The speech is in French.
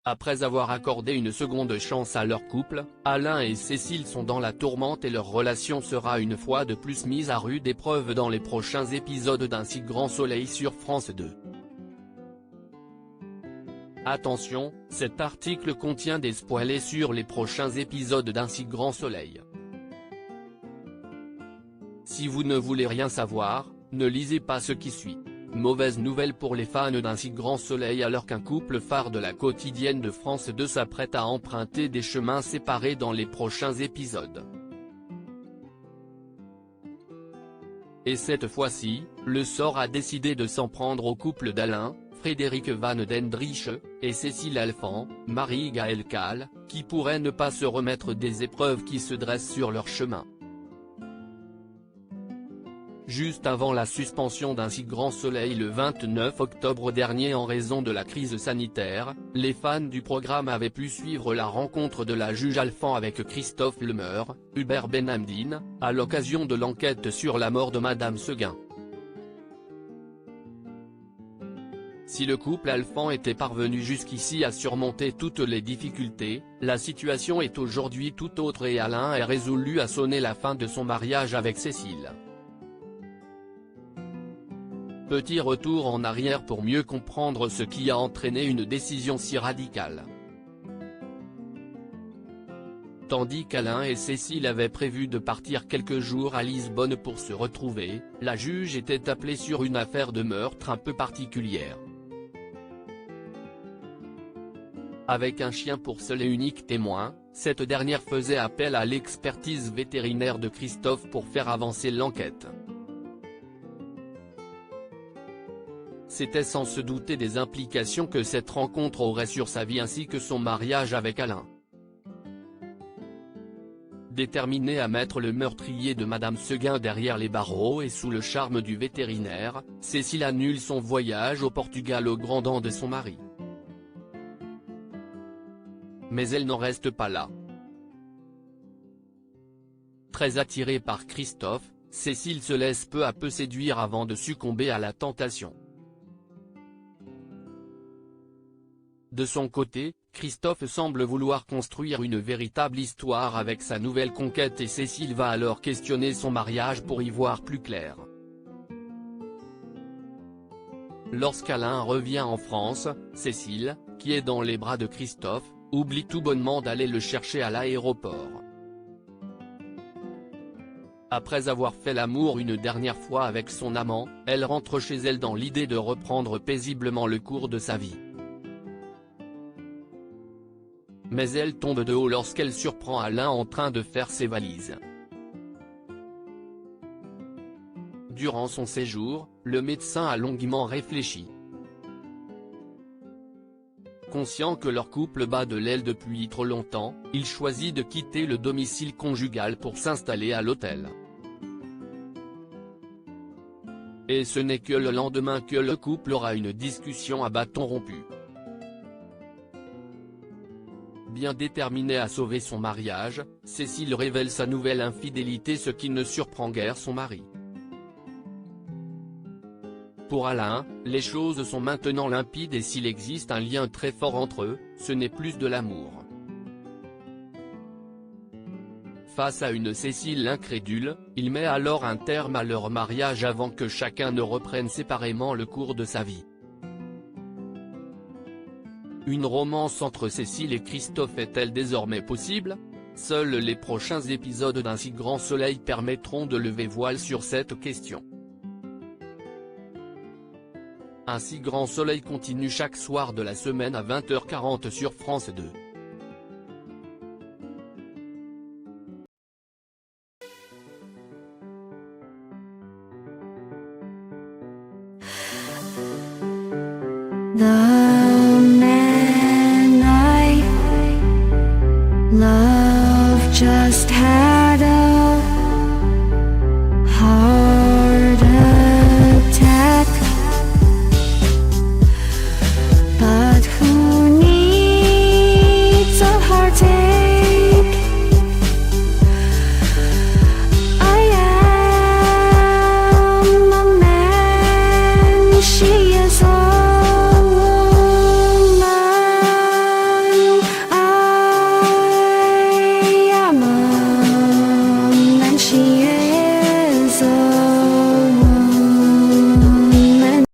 Après avoir accordé une seconde chance à leur couple, Alain et Cécile sont dans la tourmente et leur relation sera une fois de plus mise à rude épreuve dans les prochains épisodes d'Un si grand soleil sur France 2. Attention, cet article contient des spoilers sur les prochains épisodes d'Un si grand soleil. Si vous ne voulez rien savoir, ne lisez pas ce qui suit. Mauvaise nouvelle pour les fans d'Un si grand soleil alors qu'un couple phare de la quotidienne de France 2 s'apprête à emprunter des chemins séparés dans les prochains épisodes. Et cette fois-ci, le sort a décidé de s'en prendre au couple d'Alain, Frédéric Van Dendriche, et Cécile Alphand, Marie-Gaëlle Kahl, qui pourraient ne pas se remettre des épreuves qui se dressent sur leur chemin. Juste avant la suspension d'Un si grand soleil le 29 octobre dernier en raison de la crise sanitaire, les fans du programme avaient pu suivre la rencontre de la juge Alphand avec Christophe Lemeur, Hubert Benhamdine, à l'occasion de l'enquête sur la mort de Madame Seguin. Si le couple Alphand était parvenu jusqu'ici à surmonter toutes les difficultés, la situation est aujourd'hui tout autre et Alain est résolu à sonner la fin de son mariage avec Cécile. Petit retour en arrière pour mieux comprendre ce qui a entraîné une décision si radicale. Tandis qu'Alain et Cécile avaient prévu de partir quelques jours à Lisbonne pour se retrouver, la juge était appelée sur une affaire de meurtre un peu particulière. Avec un chien pour seul et unique témoin, cette dernière faisait appel à l'expertise vétérinaire de Christophe pour faire avancer l'enquête. C'était sans se douter des implications que cette rencontre aurait sur sa vie ainsi que son mariage avec Alain. Déterminée à mettre le meurtrier de Madame Seguin derrière les barreaux et sous le charme du vétérinaire, Cécile annule son voyage au Portugal au grand dam de son mari. Mais elle n'en reste pas là. Très attirée par Christophe, Cécile se laisse peu à peu séduire avant de succomber à la tentation. De son côté, Christophe semble vouloir construire une véritable histoire avec sa nouvelle conquête et Cécile va alors questionner son mariage pour y voir plus clair. Lorsqu'Alain revient en France, Cécile, qui est dans les bras de Christophe, oublie tout bonnement d'aller le chercher à l'aéroport. Après avoir fait l'amour une dernière fois avec son amant, elle rentre chez elle dans l'idée de reprendre paisiblement le cours de sa vie. Mais elle tombe de haut lorsqu'elle surprend Alain en train de faire ses valises. Durant son séjour, le médecin a longuement réfléchi. Conscient que leur couple bat de l'aile depuis trop longtemps, il choisit de quitter le domicile conjugal pour s'installer à l'hôtel. Et ce n'est que le lendemain que le couple aura une discussion à bâton rompu. Bien déterminée à sauver son mariage, Cécile révèle sa nouvelle infidélité, ce qui ne surprend guère son mari. Pour Alain, les choses sont maintenant limpides et s'il existe un lien très fort entre eux, ce n'est plus de l'amour. Face à une Cécile incrédule, il met alors un terme à leur mariage avant que chacun ne reprenne séparément le cours de sa vie. Une romance entre Cécile et Christophe est-elle désormais possible? Seuls les prochains épisodes d'Un si grand soleil permettront de lever voile sur cette question. Un si grand soleil continue chaque soir de la semaine à 20h40 sur France 2. The